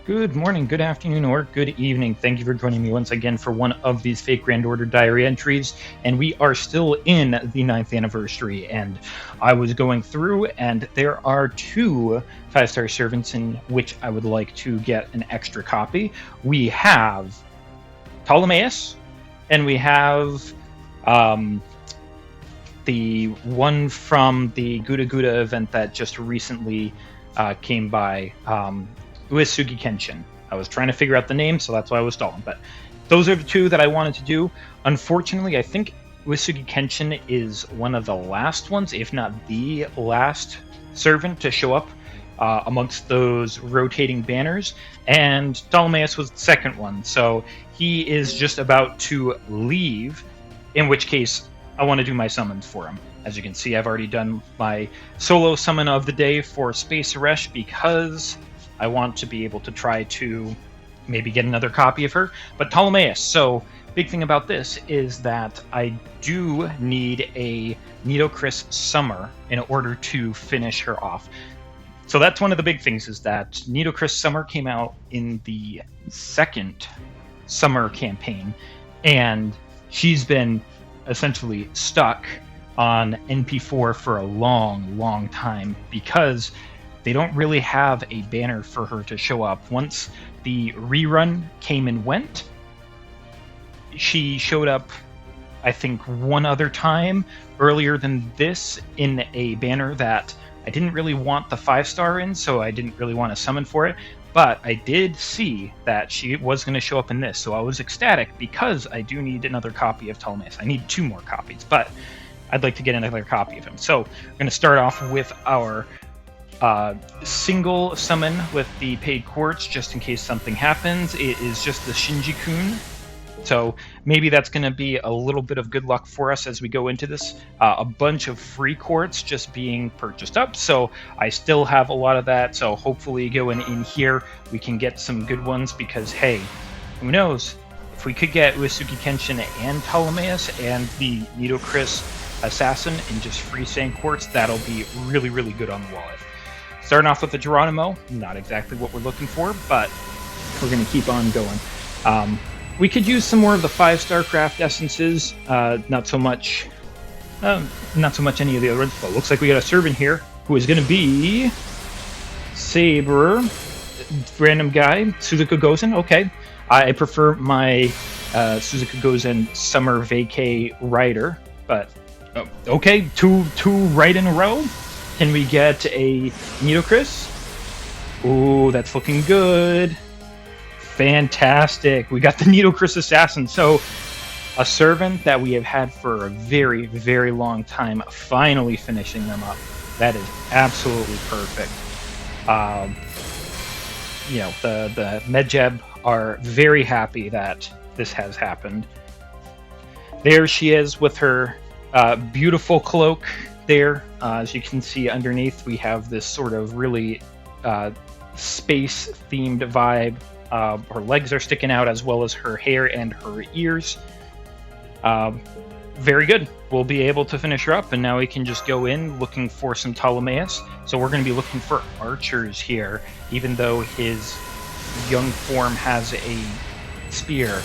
Good morning, good afternoon, or good evening. Thank you for joining me once again for one of these fake Grand Order diary entries. And we are still in the 9th anniversary. And I was going through, and there are two 5-star servants in which I would like to get an extra copy. We have Ptolemaios, and we have the one from the Guda Guda event that just recently came by. Uesugi Kenshin. I was trying to figure out the name, so that's why I was stalling. But those are the two that I wanted to do. Unfortunately, I think Uesugi Kenshin is one of the last ones, if not the last servant to show up amongst those rotating banners. And Ptolemaios was the second one, so he is just about to leave, in which case I want to do my summons for him. As you can see, I've already done my solo summon of the day for Space Aresh because I want to be able to try to maybe get another copy of her. But Ptolemaios, so big thing about this is that I do need a Nitocris Summer in order to finish her off. So that's one of the big things, is that Nitocris Summer came out in the second summer campaign, and she's been essentially stuck on NP4 for a long time because they don't really have a banner for her to show up. Once the rerun came and went, she showed up, I think, one other time earlier than this in a banner that I didn't really want the 5-star in, so I didn't really want to summon for it. But I did see that she was going to show up in this, so I was ecstatic because I do need another copy of Ptolemaios. I need 2 more copies, but I'd like to get another copy of him. So we're going to start off with our single summon with the paid quartz, just in case something happens. It is just the Shinji-kun, so maybe that's going to be a little bit of good luck for us as we go into this. A bunch of free quartz just being purchased up, so I still have a lot of that, so hopefully going in here we can get some good ones, because hey, who knows, if we could get Uesugi Kenshin and Ptolemaios and the Nitocris Assassin in just free sand quartz, that'll be really good on the wallet. Starting off with the Geronimo, not exactly what we're looking for, but we're going to keep on going. We could use some more of the 5-star craft essences, not so much any of the other ones, but looks like we got a servant here who is going to be Saber, random guy, Suzuka Gozen. Okay, I prefer my Suzuka Gozen Summer Vacay Rider, but okay, two right in a row. Can we get a Nitocris? Ooh, that's looking good. Fantastic. We got the Nitocris Assassin. So, a servant that we have had for a very long time, finally finishing them up. That is absolutely perfect. The Medjed are very happy that this has happened. There she is with her beautiful cloak. There, as you can see underneath, we have this sort of really space-themed vibe. Her legs are sticking out, as well as her hair and her ears. Very good. We'll be able to finish her up, and now we can just go in looking for some Ptolemaios. So we're going to be looking for archers here, even though his young form has a spear.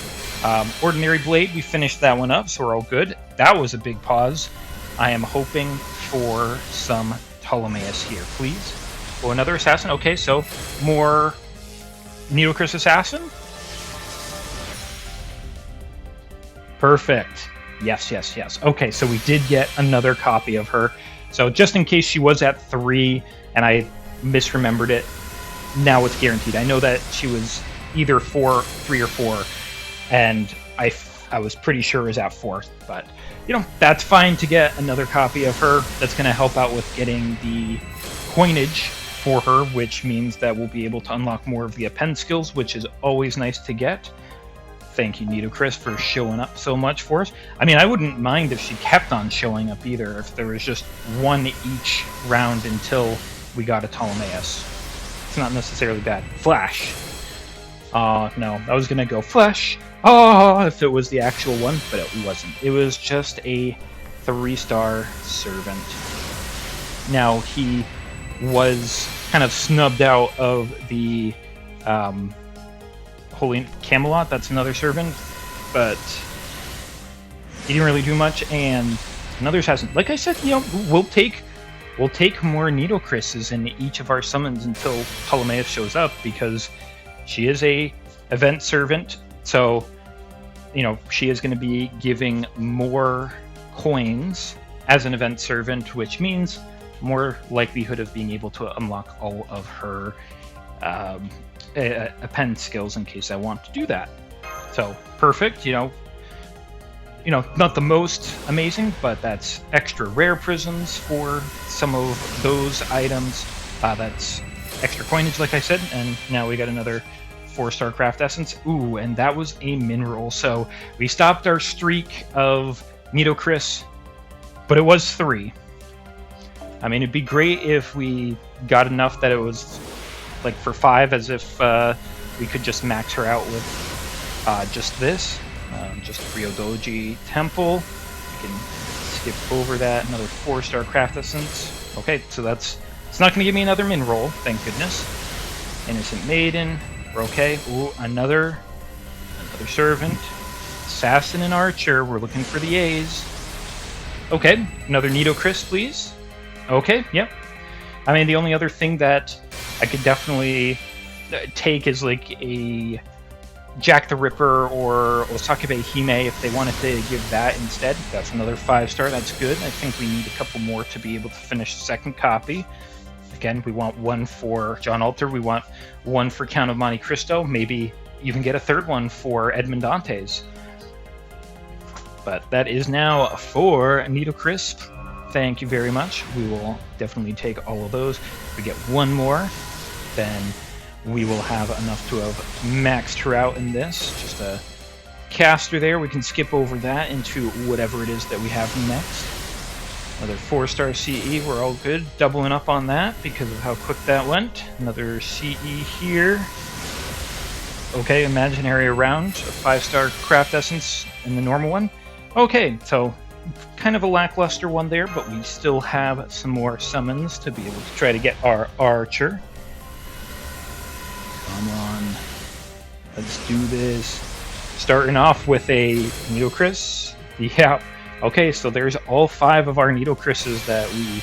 Ordinary blade, we finished that one up, so we're all good. That was a big pause. I am hoping for some Ptolemaios here, please. Oh, another assassin? Okay, so more Nitocris Assassin? Perfect. Yes. Okay, so we did get another copy of her. So just in case she was at 3 and I misremembered it, now it's guaranteed. I know that she was either 3 or 4, and I was pretty sure it was at 4, but that's fine to get another copy of her. That's going to help out with getting the coinage for her, which means that we'll be able to unlock more of the append skills, which is always nice to get. Thank you, Nitocris, for showing up so much for us. I mean, I wouldn't mind if she kept on showing up either, if there was just one each round until we got a Ptolemaios. It's not necessarily bad. Flash. No, I was going to go Flash. If it was the actual one, but it wasn't. It was just a 3-star servant. Now, he was kind of snubbed out of the Holy Camelot, that's another servant, but he didn't really do much, and another's hasn't. Like I said, you know, we'll take more Nitocris's in each of our summons until Ptolemaios shows up, because she is a event servant, so you know she is going to be giving more coins as an event servant, which means more likelihood of being able to unlock all of her append skills in case I want to do that. So perfect, you know, not the most amazing, but that's extra rare prisms for some of those items. That's extra coinage, like I said, and now we got another 4-star craft essence. Ooh, and that was a mineral. So we stopped our streak of Nitocris, but it was 3. I mean, it'd be great if we got enough that it was like for 5, as if we could just max her out with just this. Just Ryodoji Temple. We can skip over that. Another 4-star craft essence. Okay, so it's not going to give me another min roll, thank goodness. Innocent Maiden. We're okay. Ooh, another servant. Assassin and Archer. We're looking for the A's. Okay, another Nitocris, please. Okay, yep. I mean, the only other thing that I could definitely take is like a Jack the Ripper or Osakabe Hime if they wanted to give that instead. That's another 5-star. That's good. I think we need a couple more to be able to finish the second copy. Again, we want 1 for John Alter. We want 1 for Count of Monte Cristo. Maybe even get a 3rd one for Edmond Dantes. But that is now for Nitocris. Thank you very much. We will definitely take all of those. If we get 1 more, then we will have enough to have maxed her out in this. Just a caster there. We can skip over that into whatever it is that we have next. Another 4-star CE. We're all good. Doubling up on that because of how quick that went. Another CE here. Okay, imaginary round. A 5-star craft essence in the normal one. Okay, so kind of a lackluster one there, but we still have some more summons to be able to try to get our Archer. Come on. Let's do this. Starting off with a Nitocris. Yeah. Okay, so there's all 5 of our Nitocris's that we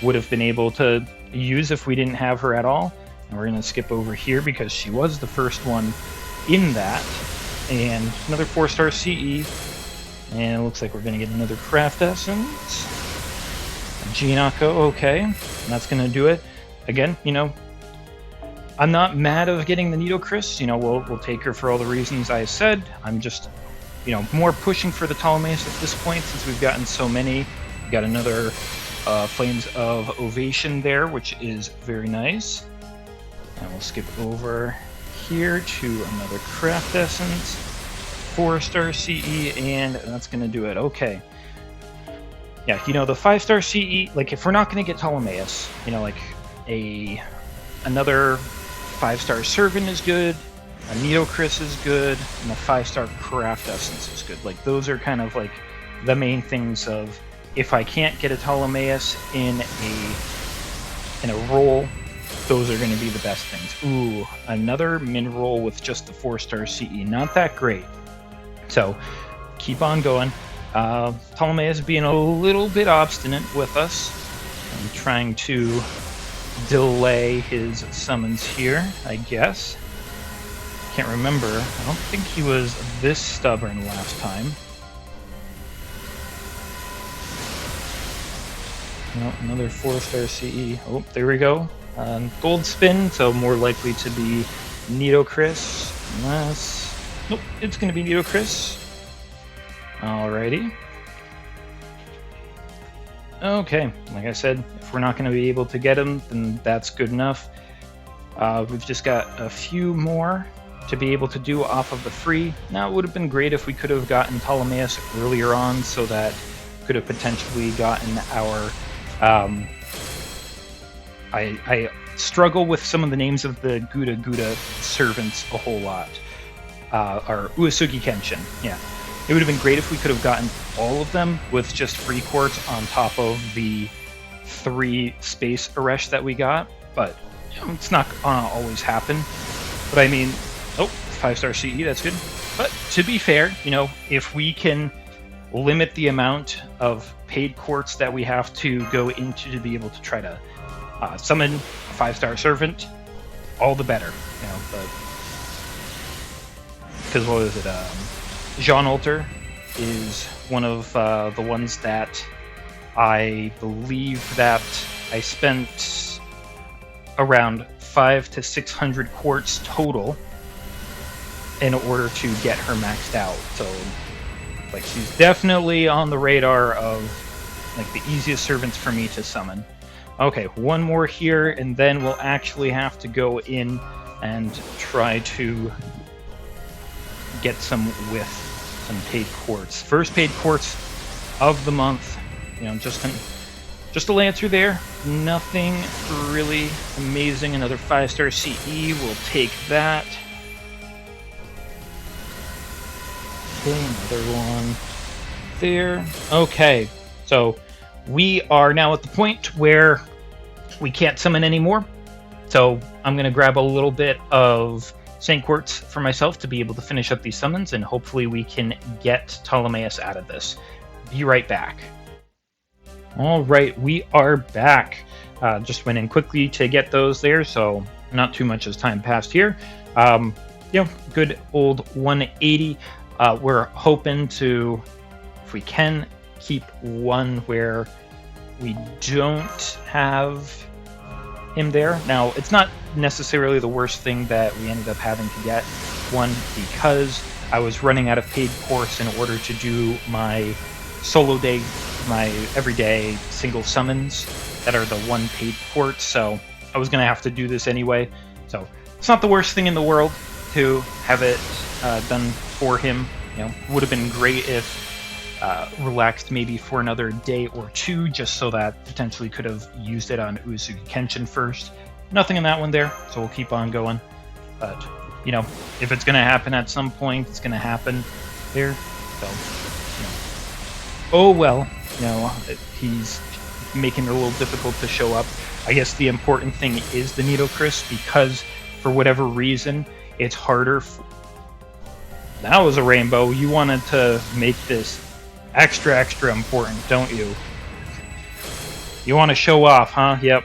would have been able to use if we didn't have her at all. And we're going to skip over here because she was the first one in that. And another 4-star CE. And it looks like we're going to get another craft essence. Jinako, okay. And that's going to do it. Again, you know, I'm not mad of getting the Nitocris. You know, we'll take her for all the reasons I said. I'm just, you know, more pushing for the Ptolemaios at this point since we've gotten so many. We got another Flames of Ovation there, which is very nice. And we'll skip over here to another craft essence. 4-star CE, and that's going to do it. Okay. Yeah, you know, the 5-star CE, like, if we're not going to get Ptolemaios, you know, like, another 5-star Servant is good, a Nitocris is good, and a 5-star Craft Essence is good. Like, those are kind of, like, the main things of, if I can't get a Ptolemaios in a roll, those are going to be the best things. Ooh, another min roll with just the 4-star CE. Not that great. So, keep on going. Ptolemaios being a little bit obstinate with us. I'm trying to delay his summons here, I guess. Can't remember. I don't think he was this stubborn last time. No, another 4-star CE. Oh, there we go. Gold spin, so more likely to be Nitocris. Unless... Nope, it's going to be Nitocris. Alrighty. Okay, like I said, if we're not going to be able to get him, then that's good enough. We've just got a few more to be able to do off of the free. Now, it would have been great if we could have gotten Ptolemaios earlier on, so that could have potentially gotten our... I struggle with some of the names of the Gouda servants a whole lot. Or Uesugi Kenshin, yeah. It would have been great if we could have gotten all of them with just free quartz on top of the 3 space Aresh that we got, but you know, it's not gonna always happen. But I mean, oh, 5-star CE, that's good. But to be fair, you know, if we can limit the amount of paid courts that we have to go into to be able to try to summon a 5-star servant, all the better. You know, because what is it? Jean Alter is one of the ones that I believe that I spent around 500 to 600 quartz total in order to get her maxed out. So, like, she's definitely on the radar of like the easiest servants for me to summon. Okay, one more here, and then we'll actually have to go in and try to get some with some paid quartz. First paid quartz of the month. You know, just a Lancer there. Nothing really amazing. Another 5-star CE. We'll take that. Okay, another one there. Okay, so we are now at the point where we can't summon anymore. So I'm going to grab a little bit of Saint Quartz for myself to be able to finish up these summons, and hopefully we can get Ptolemaios out of this. Be right back. All right, we are back. Just went in quickly to get those there, so not too much as time passed here. You know, good old 180. We're hoping to, if we can, keep one where we don't have him there. Now, it's not necessarily the worst thing that we ended up having to get one, because I was running out of paid course in order to do my solo day, my everyday single summons that are the one paid quartz, so I was going to have to do this anyway. So it's not the worst thing in the world to have it done for him. You know, would have been great if relaxed maybe for another day or two, just so that potentially could have used it on Uesugi Kenshin first. Nothing in that one there, so we'll keep on going. But, you know, if it's going to happen at some point, it's going to happen there. So, you know, oh well, you know, he's making it a little difficult to show up. I guess the important thing is the Nidocris, because for whatever reason, it's harder. That was a rainbow. You wanted to make this extra important, don't you? You want to show off, huh? Yep.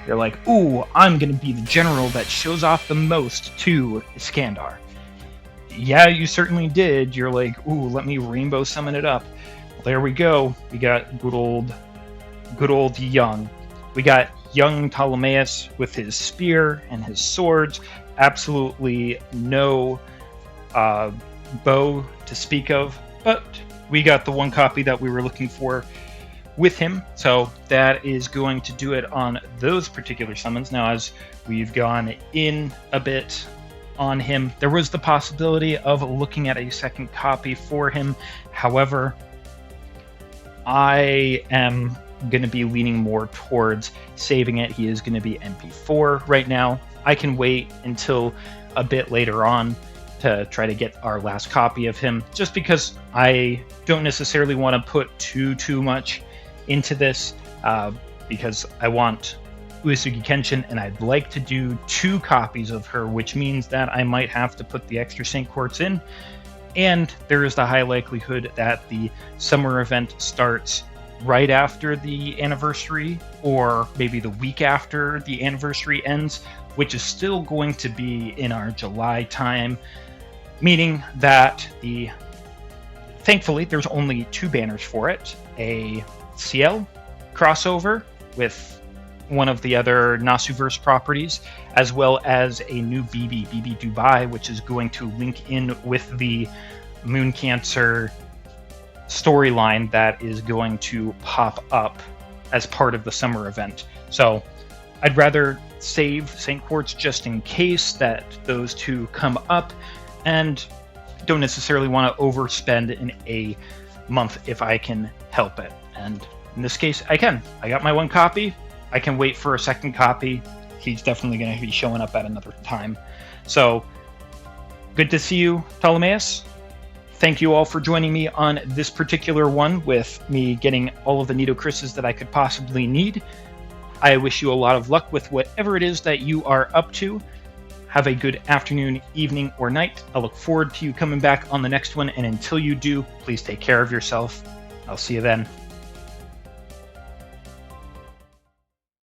You're like, ooh, I'm gonna be the general that shows off the most to Iskandar. Yeah, you certainly did. You're like, ooh, let me rainbow summon it up. Well, there we go. We got good old young. We got young Ptolemaios with his spear and his swords. Absolutely no bow to speak of, but we got the one copy that we were looking for with him, so that is going to do it on those particular summons. Now, as we've gone in a bit on him, there was the possibility of looking at a second copy for him. However, I am going to be leaning more towards saving it. He is going to be MP4 right now. I can wait until a bit later on to try to get our last copy of him, just because I don't necessarily want to put too much into this, because I want Uesugi Kenshin, and I'd like to do 2 copies of her, which means that I might have to put the extra Saint Quartz in, and there is the high likelihood that the summer event starts right after the anniversary, or maybe the week after the anniversary ends, which is still going to be in our July time, meaning that thankfully there's only 2 banners for it, a CL crossover with one of the other Nasuverse properties, as well as a new BB Dubai, which is going to link in with the Moon Cancer storyline that is going to pop up as part of the summer event. So I'd rather save Saint Quartz just in case that those 2 come up, and don't necessarily want to overspend in a month if I can help it. And in this case, I can. I got my 1 copy. I can wait for a second copy. He's definitely going to be showing up at another time. So, good to see you, Ptolemaios. Thank you all for joining me on this particular one, with me getting all of the Nidocrisses that I could possibly need. I wish you a lot of luck with whatever it is that you are up to. Have a good afternoon, evening, or night. I look forward to you coming back on the next one, and until you do, please take care of yourself. I'll see you then.